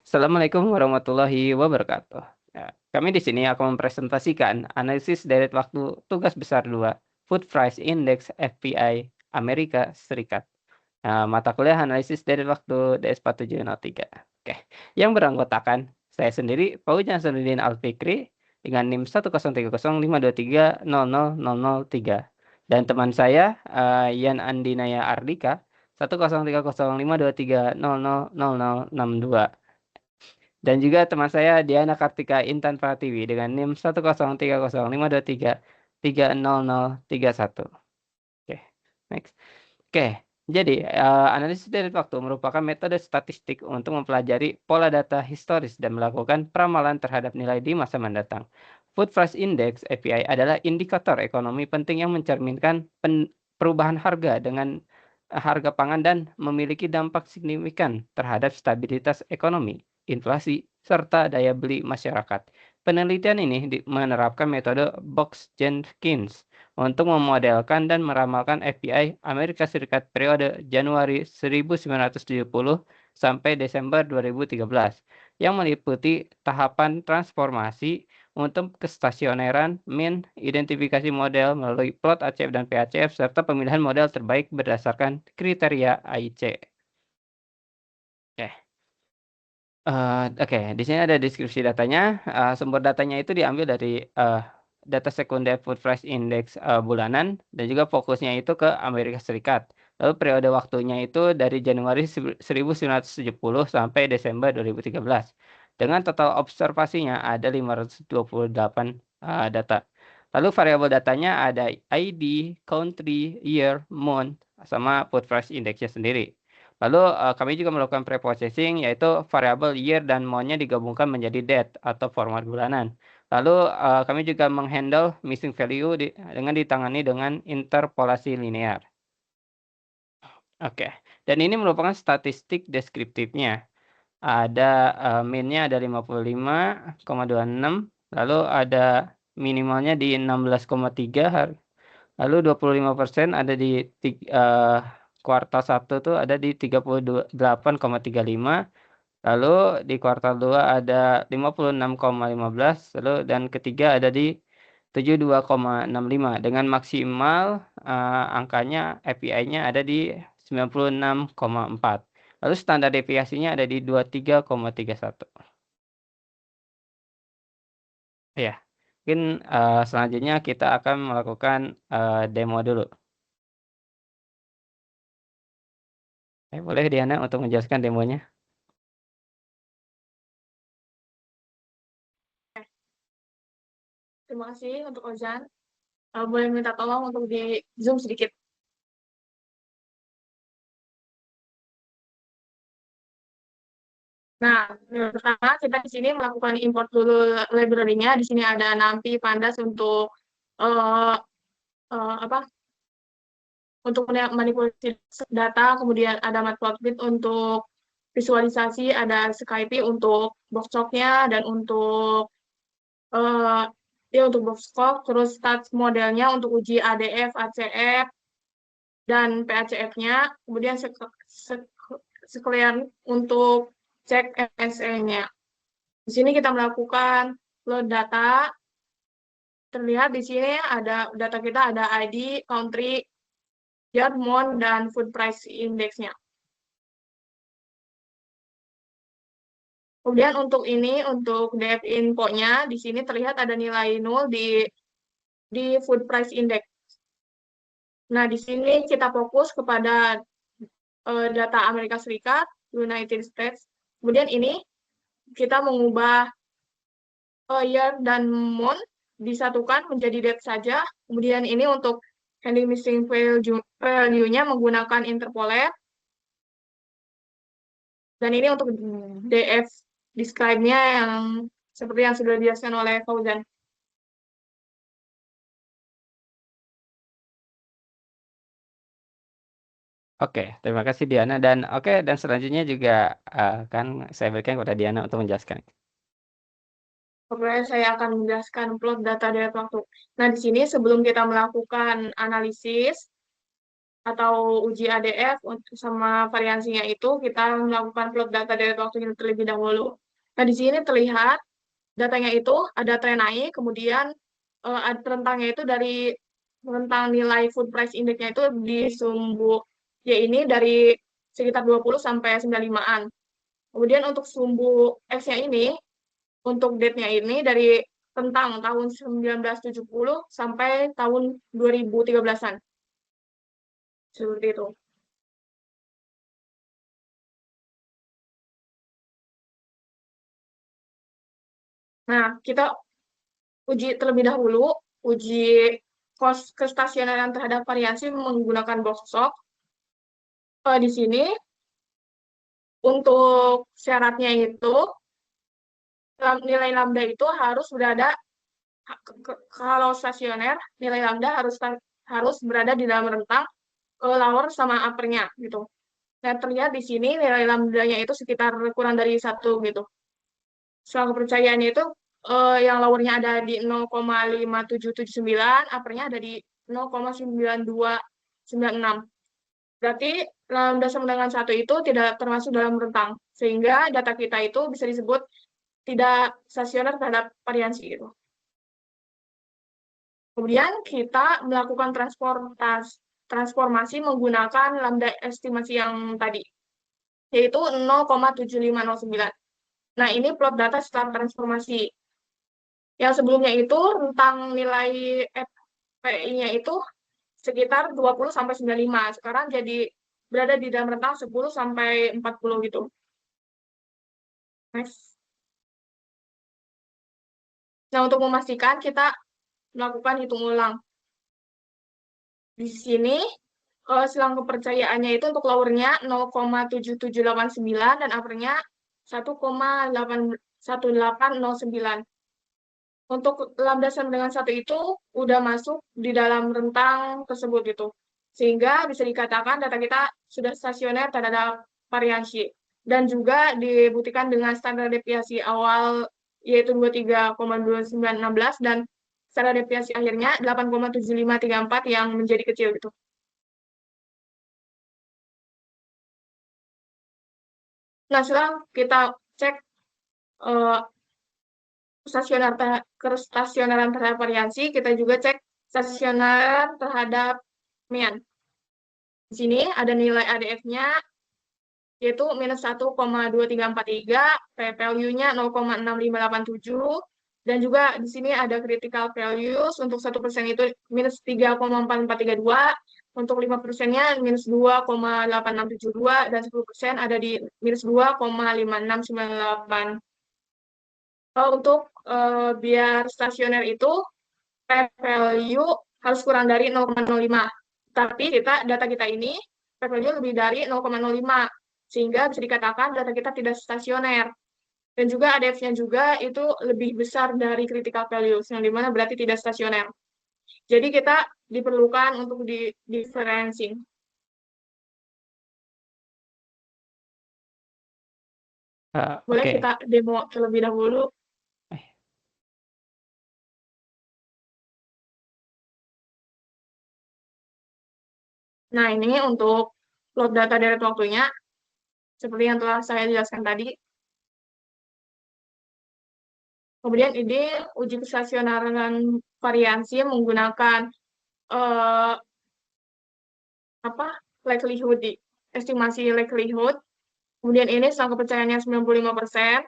Assalamualaikum warahmatullahi wabarakatuh. Ya, kami di sini akan mempresentasikan analisis deret waktu tugas besar 2, Food Price Index FPI Amerika Serikat. Mata kuliah analisis deret waktu DS4703. Oke, yang beranggotakan saya sendiri, Fauzan Sanudin Alfikri, dengan NIM 1030523000003. Dan teman saya, Yan Andinaya Ardika, 1030523000062. Dan juga teman saya Diana Kartika Intan Pratiwi dengan NIM 1030523300031. Oke, next. Oke, jadi analisis deret waktu merupakan metode statistik untuk mempelajari pola data historis dan melakukan peramalan terhadap nilai di masa mendatang. Food Price Index (FPI) adalah indikator ekonomi penting yang mencerminkan perubahan harga dengan harga pangan dan memiliki dampak signifikan terhadap stabilitas ekonomi, inflasi, serta daya beli masyarakat. Penelitian ini menerapkan metode Box-Jenkins untuk memodelkan dan meramalkan FPI Amerika Serikat periode Januari 1970 sampai Desember 2013 yang meliputi tahapan transformasi untuk kestasioneran, min, identifikasi model melalui plot ACF dan PACF, serta pemilihan model terbaik berdasarkan kriteria AIC. Oke, di sini ada deskripsi datanya. Sumber datanya itu diambil dari data sekunder Food Price Index bulanan, dan juga fokusnya itu ke Amerika Serikat. Lalu periode waktunya itu dari Januari 1970 sampai Desember 2013. Dengan total observasinya ada 528 data. Lalu variabel datanya ada ID, country, year, month, sama Food Price Index-nya sendiri. Lalu kami juga melakukan preprocessing, yaitu variabel year dan month-nya digabungkan menjadi date atau format bulanan. Lalu kami juga menghandle missing value dengan ditangani dengan interpolasi linear. Oke, dan ini merupakan statistik deskriptifnya. Ada min-nya ada 55,26, lalu ada minimalnya di 16,3, lalu 25% ada di kuartal 1 tuh ada di 38,35, lalu di kuartal 2 ada 56,15, lalu dan ketiga ada di 72,65 dengan maksimal angkanya FPI-nya ada di 96,4. Lalu standar deviasinya ada di 23,31. Ya, mungkin selanjutnya kita akan melakukan demo dulu. Boleh Diana untuk menjelaskan demonya? Terima kasih untuk Ozan. Boleh minta tolong untuk di zoom sedikit. Nah, pertama kita di sini melakukan import dulu library-nya. Di sini ada NumPy, Pandas untuk apa? Untuk manipulasi data, kemudian ada Matplotlib untuk visualisasi, ada Skype untuk box-nya dan untuk untuk box-talk, terus stats modelnya untuk uji ADF, ACF, dan PACF-nya, kemudian sekalian untuk cek MSE-nya. Di sini kita melakukan load data. Terlihat di sini ada data kita ada ID, country, year, month, dan food price index-nya. Kemudian untuk ini, untuk DF info-nya, di sini terlihat ada nilai 0 di food price index. Nah, di sini kita fokus kepada data Amerika Serikat, United States. Kemudian ini kita mengubah year dan month disatukan menjadi date saja. Kemudian ini untuk handling missing value-nya menggunakan interpolate. Dan ini untuk DF describe-nya yang seperti yang sudah dijelaskan oleh Fauzan. Oke, terima kasih Diana, dan dan selanjutnya juga akan saya berikan kepada Diana untuk menjelaskan. Kemudian saya akan menjelaskan plot data deret waktu. Nah, di sini sebelum kita melakukan analisis atau uji ADF sama variansinya itu kita melakukan plot data dari waktu ini terlebih dahulu. Nah, di sini terlihat datanya itu ada tren naik, kemudian rentangnya itu dari rentang nilai food price index-nya itu di sumbu Y ini dari sekitar 20 sampai 95-an. Kemudian untuk sumbu X-nya ini, untuk date-nya ini dari tentang tahun 1970 sampai tahun 2013-an. Seperti itu. Nah, kita uji terlebih dahulu, uji kestasioneran terhadap variasi menggunakan box shock. Di sini, untuk syaratnya itu, nilai lambda itu harus berada, kalau stasioner, nilai lambda harus berada di dalam rentang lower sama upper-nya, gitu. Nah, terlihat di sini nilai lambdanya itu sekitar kurang dari 1, gitu. Soal kepercayaannya itu yang lowernya ada di 0,5779, uppernya ada di 0,9296. Berarti lambda sama dengan 1 itu tidak termasuk dalam rentang, sehingga data kita itu bisa disebut tidak stasioner terhadap variansi itu. Kemudian kita melakukan transformasi menggunakan lambda estimasi yang tadi, yaitu 0,7509. Nah, ini plot data setelah transformasi. Yang sebelumnya itu rentang nilai FPI-nya itu sekitar 20 sampai 95. Sekarang jadi berada di dalam rentang 10 sampai 40 gitu. Next. Nah, untuk memastikan kita melakukan hitung ulang. Di sini selang kepercayaannya itu untuk lowernya 0,7789 dan uppernya 1,1809. Untuk lambda sama dengan 1 itu udah masuk di dalam rentang tersebut gitu. Sehingga bisa dikatakan data kita sudah stasioner terhadap variasi. Dan juga dibuktikan dengan standar deviasi awal yaitu 23,2916 dan standar deviasi akhirnya 8,7534 yang menjadi kecil gitu. Nah, setelah kita cek kestasioneran terhadap variasi, kita juga cek stasioneran terhadap mean. Di sini ada nilai ADF-nya, yaitu minus 1,2343, p-value-nya 0,6587, dan juga di sini ada critical values, untuk 1% itu minus 3,4432, untuk 5%-nya minus 2,8672, dan 10% ada di minus 2,5698. Untuk biar stasioner itu p-value harus kurang dari 0,05. Tapi data kita ini p-value lebih dari 0,05. Sehingga bisa dikatakan data kita tidak stasioner. Dan juga ADF-nya juga itu lebih besar dari critical values, yang dimana berarti tidak stasioner. Jadi kita diperlukan untuk differencing. Boleh kita demo terlebih dahulu. Nah, ini untuk plot data deret waktunya, seperti yang telah saya jelaskan tadi. Kemudian ini uji kestasioneran variansi menggunakan likelihood, estimasi likelihood. Kemudian ini selang kepercayaannya 95%.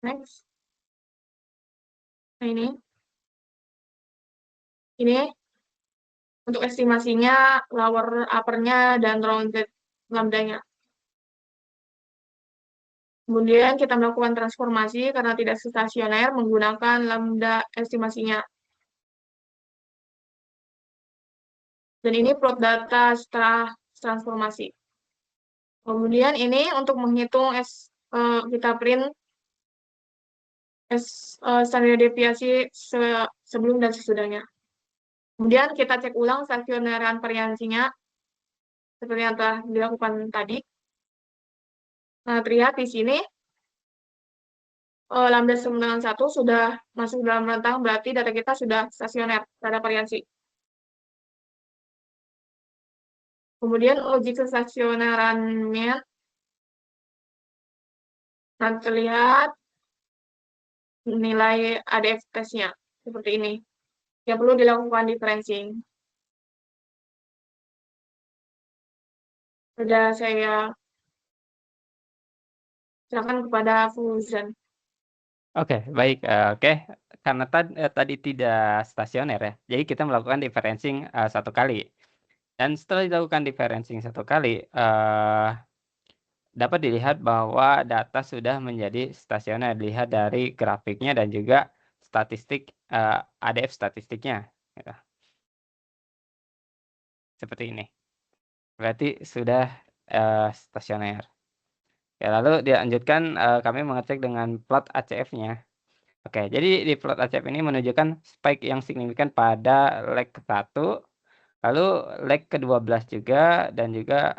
Next. Nah, ini untuk estimasinya, lower upper-nya, dan rounded lambda-nya. Kemudian kita melakukan transformasi karena tidak stasioner menggunakan lambda estimasinya. Dan ini plot data setelah transformasi. Kemudian ini untuk menghitung kita print standar deviasi sebelum dan sesudahnya. Kemudian kita cek ulang stasioneran variansinya seperti yang telah dilakukan tadi. Nah, terlihat di sini lambda sama dengan 1 sudah masuk dalam rentang, berarti data kita sudah stasioner terhadap variansi. Kemudian uji kestasionerannya, nanti terlihat nilai ADF testnya seperti ini. Yang perlu dilakukan differencing. Sudah saya serahkan kepada Fauzan. Oke, baik. Oke, karena tadi tidak stasioner ya, jadi kita melakukan differencing 1 kali. Dan setelah dilakukan differencing 1 kali, dapat dilihat bahwa data sudah menjadi stasioner, dilihat dari grafiknya dan juga statistik, ADF statistiknya, gitu. Seperti ini. Berarti sudah, stasioner. Ya, lalu dilanjutkan, kami mengecek dengan plot ACF-nya. Oke, jadi di plot ACF ini menunjukkan spike yang signifikan pada leg ke-1, lalu leg ke-12 juga, dan juga,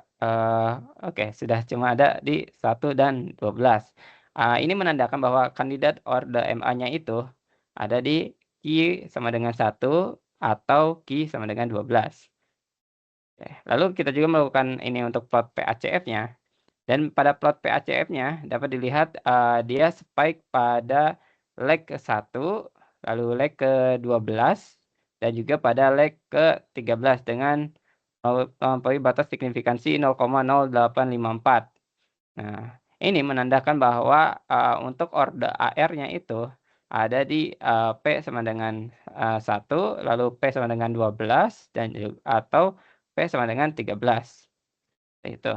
oke, sudah cuma ada di 1 dan 12. Ini menandakan bahwa kandidat orde MA-nya itu ada di Q sama dengan 1 atau Q sama dengan 12. Oke, lalu kita juga melakukan ini untuk plot PACF-nya. Dan pada plot PACF-nya dapat dilihat, dia spike pada leg ke-1, lalu leg ke-12, dan juga pada leg ke-13 dengan melampaui batas signifikansi 0,0854. Nah, ini menandakan bahwa, untuk orde AR-nya itu ada di, P sama dengan, 1, lalu P sama dengan 12, dan atau P sama dengan 13. Itu.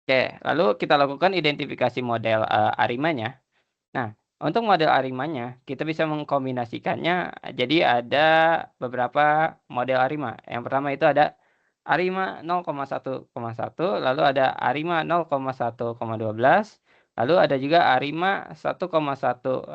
Oke, lalu kita lakukan identifikasi model, Arimanya. Nah, untuk model Arimanya, kita bisa mengkombinasikannya, jadi ada beberapa model Arima. Yang pertama itu ada Arima 0,1,1, lalu ada Arima 0,1,12, lalu ada juga Arima 1,1,0,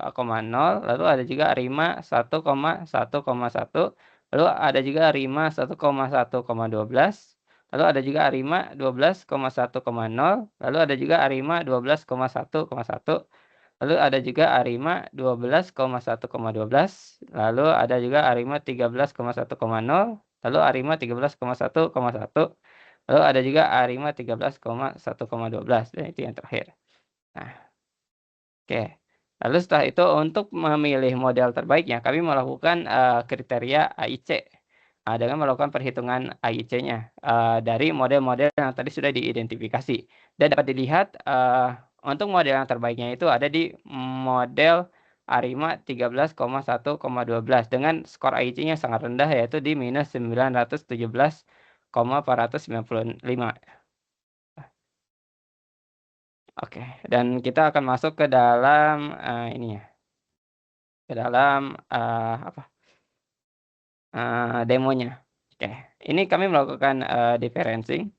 lalu ada juga Arima 1,1,1, lalu ada juga Arima 1,1,12, lalu ada juga Arima 12,1,0, lalu ada juga Arima 12,1,1, lalu ada juga Arima 12,1,12, lalu ada juga Arima 13,1,0, lalu Arima 13,1,1, lalu ada juga Arima 13,1,12, dan itu yang terakhir. Nah, oke. Lalu setelah itu untuk memilih model terbaiknya, kami melakukan, kriteria AIC, dengan melakukan perhitungan AIC-nya, dari model-model yang tadi sudah diidentifikasi. Dan dapat dilihat, untuk model yang terbaiknya itu ada di model Arima 13,1,12 dengan skor AIC-nya sangat rendah, yaitu di -917,495. Oke, dan kita akan masuk ke dalam, ini ya, ke dalam, demonya. Oke, ini kami melakukan, differencing.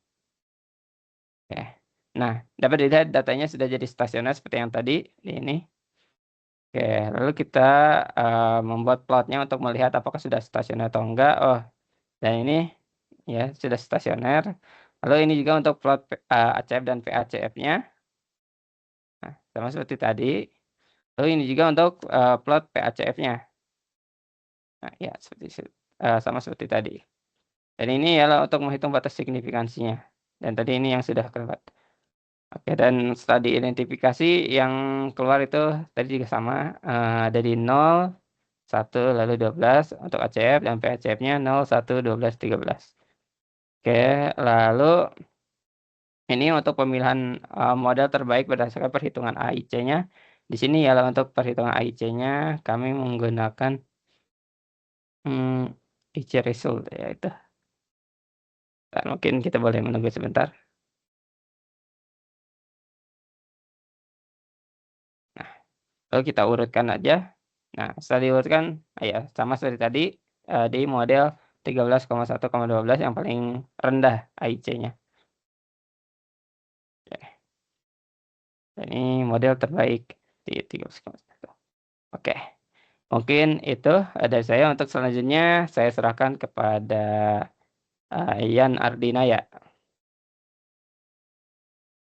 Oke. Nah, dapat dilihat datanya sudah jadi stasioner seperti yang tadi, di ini. Oke, lalu kita, membuat plotnya untuk melihat apakah sudah stasioner atau enggak. Oh, dan ini ya sudah stasioner. Lalu ini juga untuk plot ACF dan PACF-nya. Nah, sama seperti tadi. Lalu ini juga untuk, plot PACF-nya. Nah, ya sama seperti tadi. Dan ini ialah untuk menghitung batas signifikansinya. Dan tadi ini yang sudah kelewat. Oke, dan setelah diidentifikasi yang keluar itu tadi juga sama, ada di 0, 1, lalu 12 untuk ACF dan PACF-nya 0, 1, 12, 13. Oke, lalu ini untuk pemilihan, model terbaik berdasarkan perhitungan AIC-nya. Di sini ialah untuk perhitungan AIC-nya kami menggunakan, IC result ya itu. Mungkin kita boleh menunggu sebentar. Nah, lalu kita urutkan aja. Nah, setelah diurutkan, ya sama seperti tadi, di model 13,1,12 yang paling rendah AIC-nya. Oke. Dan ini model terbaik di 13,1. Oke, mungkin itu dari saya. Untuk selanjutnya saya serahkan kepada, Yan Ardinaya.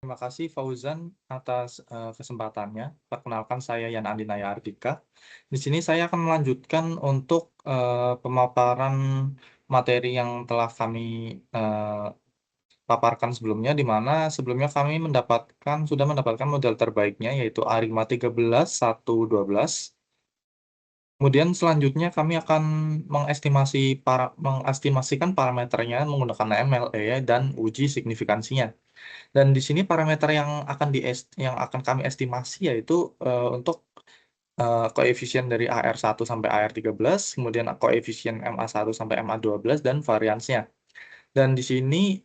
Terima kasih Fauzan atas kesempatannya. Perkenalkan saya Yan Andinaya Ardika. Di sini saya akan melanjutkan untuk pemaparan materi yang telah kami paparkan sebelumnya, di mana sebelumnya kami sudah mendapatkan model terbaiknya, yaitu ARIMA 13, 1, 12. Kemudian selanjutnya kami akan mengestimasikan parameternya menggunakan MLE dan uji signifikansinya. Dan di sini parameter yang akan kami estimasi yaitu untuk koefisien dari AR1 sampai AR13, kemudian koefisien MA1 sampai MA12 dan variansnya. Dan di sini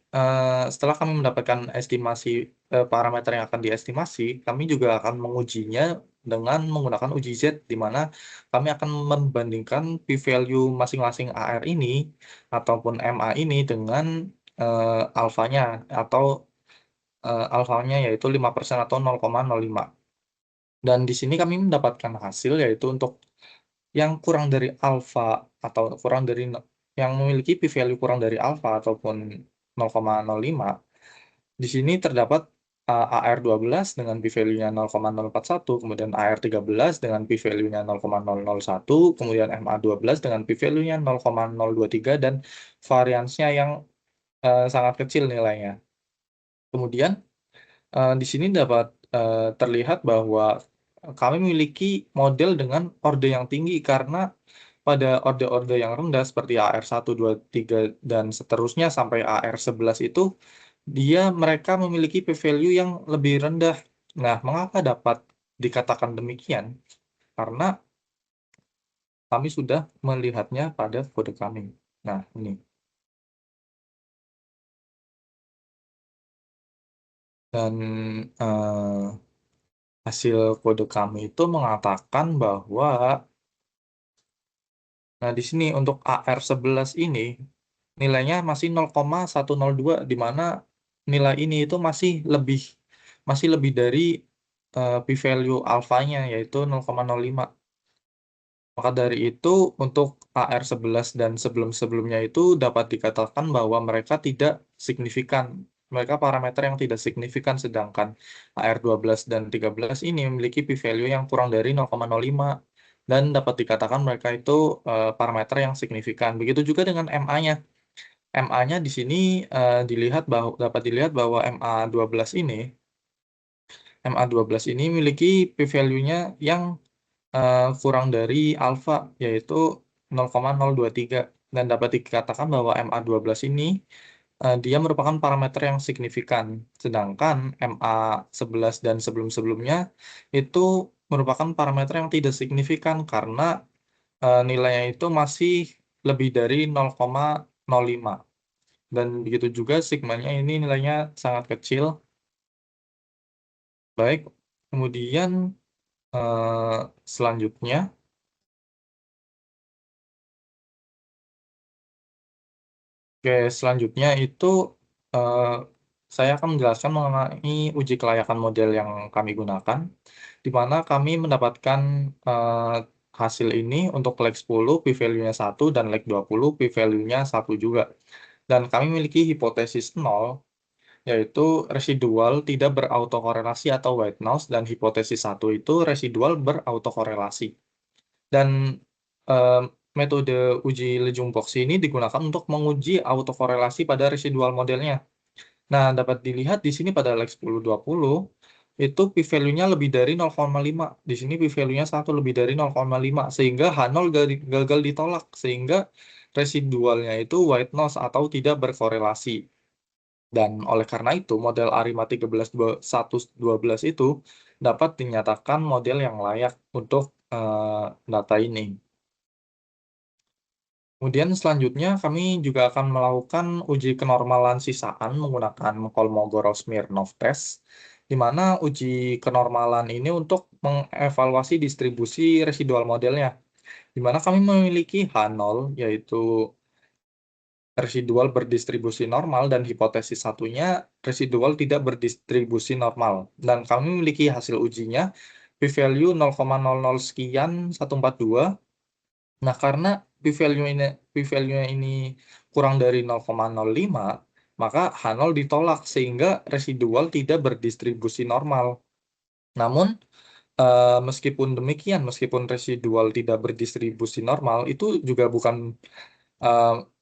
setelah kami mendapatkan estimasi parameter yang akan diestimasi, kami juga akan mengujinya dengan menggunakan uji Z, di mana kami akan membandingkan p-value masing-masing AR ini ataupun MA ini dengan alfanya atau alfanya yaitu 5% atau 0,05. Dan di sini kami mendapatkan hasil yaitu untuk yang kurang dari alfa atau yang memiliki p-value kurang dari alfa ataupun 0,05. Di sini terdapat AR12 dengan p-value-nya 0,041, kemudian AR13 dengan p-value-nya 0,001, kemudian MA12 dengan p-value-nya 0,023 dan variansnya yang sangat kecil nilainya. Kemudian di sini dapat terlihat bahwa kami memiliki model dengan orde yang tinggi karena pada orde-orde yang rendah seperti AR1, 2, 3, dan seterusnya sampai AR11 itu mereka memiliki p-value yang lebih rendah. Nah, mengapa dapat dikatakan demikian? Karena kami sudah melihatnya pada kode kami. Nah, ini. Dan hasil kode kami itu mengatakan bahwa di sini untuk AR11 ini nilainya masih 0,102, di mana nilai ini itu masih lebih dari p-value alfanya yaitu 0,05. Maka dari itu untuk AR11 dan sebelum-sebelumnya itu dapat dikatakan bahwa mereka tidak signifikan. Mereka parameter yang tidak signifikan, sedangkan AR12 dan 13 ini memiliki p-value yang kurang dari 0,05 dan dapat dikatakan mereka itu parameter yang signifikan. Begitu juga dengan MA-nya. MA-nya di sini dapat dilihat bahwa MA12 ini memiliki p-value-nya yang kurang dari alfa, yaitu 0,023. Dan dapat dikatakan bahwa MA12 ini dia merupakan parameter yang signifikan. Sedangkan MA11 dan sebelum-sebelumnya itu merupakan parameter yang tidak signifikan karena nilainya itu masih lebih dari 0,05. Dan begitu juga sigmanya ini nilainya sangat kecil. Baik, kemudian selanjutnya itu saya akan menjelaskan mengenai uji kelayakan model yang kami gunakan, di mana kami mendapatkan hasil ini untuk leg 10 p-value-nya 1 dan leg 20 p-value-nya 1 juga. Dan kami memiliki hipotesis 0, yaitu residual tidak berautokorelasi atau white noise, dan hipotesis 1 itu residual berautokorelasi. Dan metode uji Legendre-Box ini digunakan untuk menguji autokorelasi pada residual modelnya. Nah, dapat dilihat di sini pada leg 10-20 itu p-value-nya lebih dari 0,5. Di sini p-value-nya 1 lebih dari 0,5 sehingga H0 gagal ditolak, sehingga residualnya itu white noise atau tidak berkorelasi. Dan oleh karena itu model ARIMA 13.1.12 itu dapat dinyatakan model yang layak untuk data ini. Kemudian selanjutnya kami juga akan melakukan uji kenormalan sisaan menggunakan Kolmogorov-Smirnov test, di mana uji kenormalan ini untuk mengevaluasi distribusi residual modelnya, di mana kami memiliki H0, yaitu residual berdistribusi normal, dan hipotesis satunya residual tidak berdistribusi normal. Dan kami memiliki hasil ujinya p-value 0,00 sekian 142. Nah, karena p-value-nya ini kurang dari 0,05, maka H0 ditolak sehingga residual tidak berdistribusi normal. Namun, meskipun demikian, meskipun residual tidak berdistribusi normal, itu juga bukan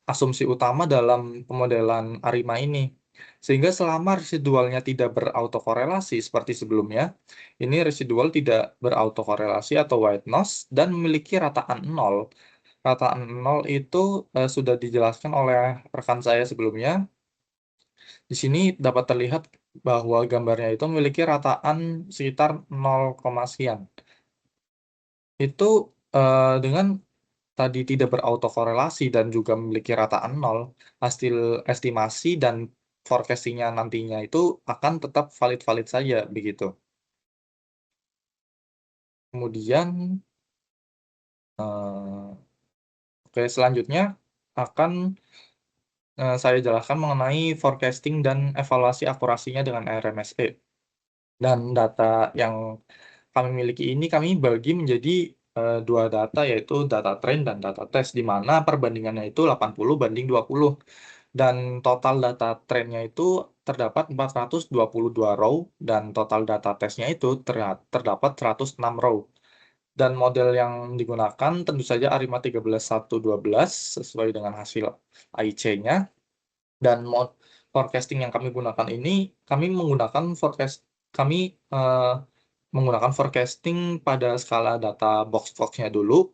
asumsi utama dalam pemodelan ARIMA ini. Sehingga selama residualnya tidak berautokorelasi seperti sebelumnya, ini residual tidak berautokorelasi atau white noise dan memiliki rataan 0. Rataan 0 itu sudah dijelaskan oleh rekan saya sebelumnya. Di sini dapat terlihat bahwa gambarnya itu memiliki rataan sekitar 0, sekian. Itu dengan tadi tidak berautokorelasi dan juga memiliki rataan 0, hasil estimasi dan forecastingnya nantinya itu akan tetap valid-valid saja begitu. Kemudian oke, selanjutnya akan saya jelaskan mengenai forecasting dan evaluasi akurasinya dengan RMSE. Dan data yang kami miliki ini kami bagi menjadi dua data, yaitu data trend dan data test, di mana perbandingannya itu 80:20. Dan total data trendnya itu terdapat 422 row, dan total data testnya itu terdapat 106 row. Dan model yang digunakan tentu saja ARIMA 13.1.12 sesuai dengan hasil AIC-nya. Dan forecasting yang kami gunakan ini, kami menggunakan forecasting pada skala data box-boxnya dulu.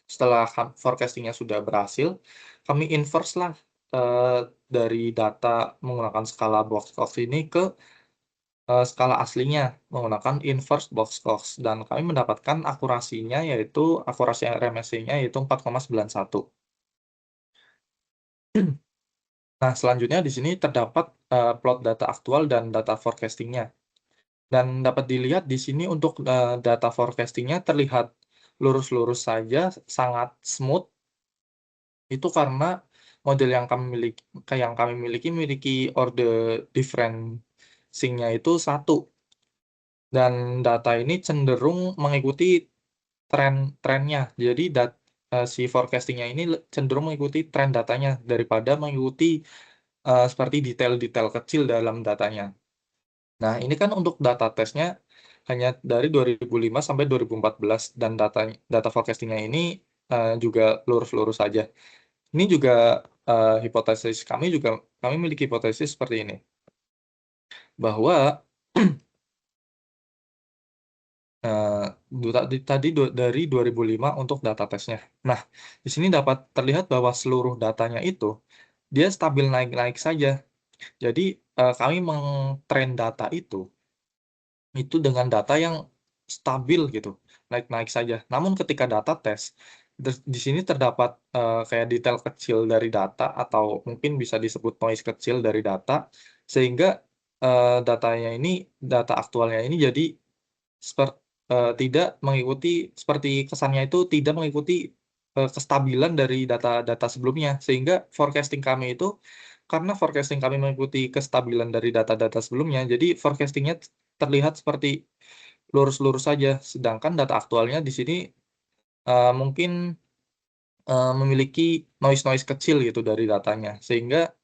Setelah forecastingnya sudah berhasil, kami inverse lah dari data menggunakan skala box-box ini ke skala aslinya menggunakan inverse box-box, dan kami mendapatkan akurasinya, yaitu akurasi RMSE-nya yaitu 4,91. Nah, selanjutnya di sini terdapat plot data aktual dan data forecastingnya. Dan dapat dilihat di sini untuk data forecastingnya terlihat lurus-lurus saja, sangat smooth. Itu karena model yang kami miliki order differencing-nya itu 1. Dan data ini cenderung mengikuti trennya. Jadi si forecastingnya ini cenderung mengikuti tren datanya daripada mengikuti seperti detail-detail kecil dalam datanya. Nah, ini kan untuk data tesnya hanya dari 2005 sampai 2014, dan data forecastingnya ini juga lurus-lurus saja. Ini juga hipotesis kami memiliki hipotesis seperti ini, bahwa tadi dari 2005 untuk data tesnya. Nah, di sini dapat terlihat bahwa seluruh datanya itu dia stabil naik-naik saja. Jadi kami mengtrain data itu dengan data yang stabil gitu, naik-naik saja. Namun ketika data tes, di sini terdapat kayak detail kecil dari data, atau mungkin bisa disebut noise kecil dari data, sehingga data aktualnya ini jadi tidak mengikuti, seperti kesannya itu tidak mengikuti kestabilan dari data-data sebelumnya, sehingga forecasting kami itu, karena forecasting kami mengikuti kestabilan dari data-data sebelumnya, jadi forecastingnya terlihat seperti lurus-lurus saja, sedangkan data aktualnya di sini mungkin memiliki noise kecil gitu dari datanya, sehingga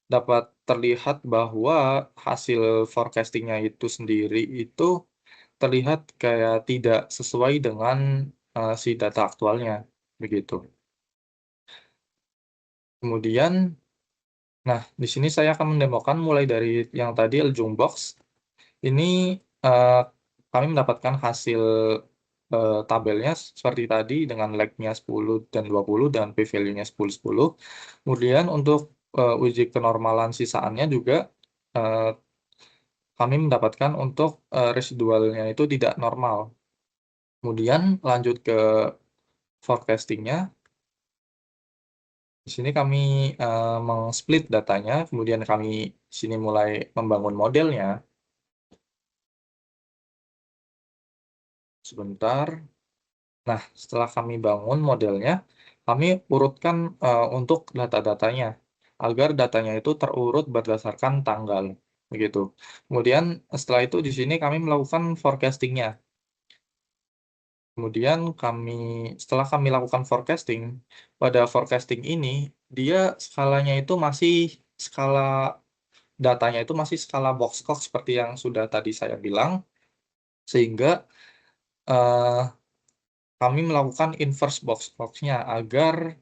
dapat terlihat bahwa hasil forecastingnya itu sendiri itu terlihat kayak tidak sesuai dengan si data aktualnya, begitu. Kemudian, nah di sini saya akan mendemokan mulai dari yang tadi Aljung Box. Ini kami mendapatkan hasil tabelnya seperti tadi dengan lag-nya 10 dan 20 dan p-value-nya 10-10. Kemudian untuk uji kenormalan sisaannya juga kami mendapatkan untuk residualnya itu tidak normal. Kemudian lanjut ke forecastingnya. Di sini kami meng-split datanya, kemudian kami di sini mulai membangun modelnya. Sebentar. Nah, setelah kami bangun modelnya, kami urutkan untuk data-datanya, agar datanya itu terurut berdasarkan tanggal, begitu. Kemudian setelah itu di sini kami melakukan forecastingnya. Kemudian setelah kami lakukan forecasting, pada forecasting ini dia skalanya itu masih datanya itu masih skala box-box seperti yang sudah tadi saya bilang, sehingga kami melakukan inverse box-box-nya agar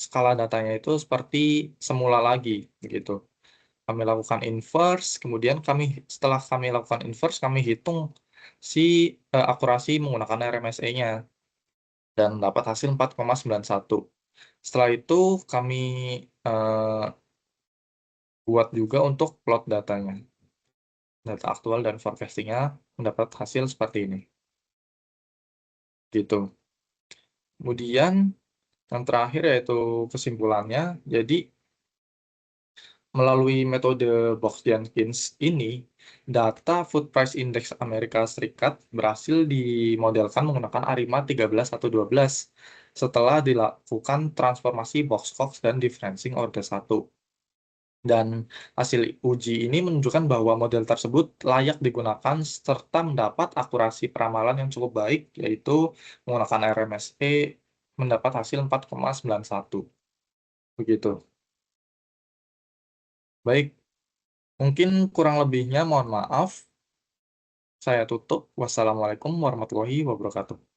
skala datanya itu seperti semula lagi, gitu. Kami lakukan inverse, kemudian setelah kami lakukan inverse, kami hitung si akurasi menggunakan RMSE-nya dan dapat hasil 4,91. Setelah itu kami buat juga untuk plot datanya. Data aktual dan forecasting-nya mendapat hasil seperti ini. Gitu. Kemudian yang terakhir yaitu kesimpulannya. Jadi melalui metode Box-Jenkins ini, data Food Price Index Amerika Serikat berhasil dimodelkan menggunakan ARIMA 13 atau 12 setelah dilakukan transformasi box-cox dan differencing order 1. Dan hasil uji ini menunjukkan bahwa model tersebut layak digunakan serta mendapat akurasi peramalan yang cukup baik, yaitu menggunakan RMSE mendapat hasil 4,91. Begitu. Baik, mungkin kurang lebihnya mohon maaf. Saya tutup. Wassalamualaikum warahmatullahi wabarakatuh.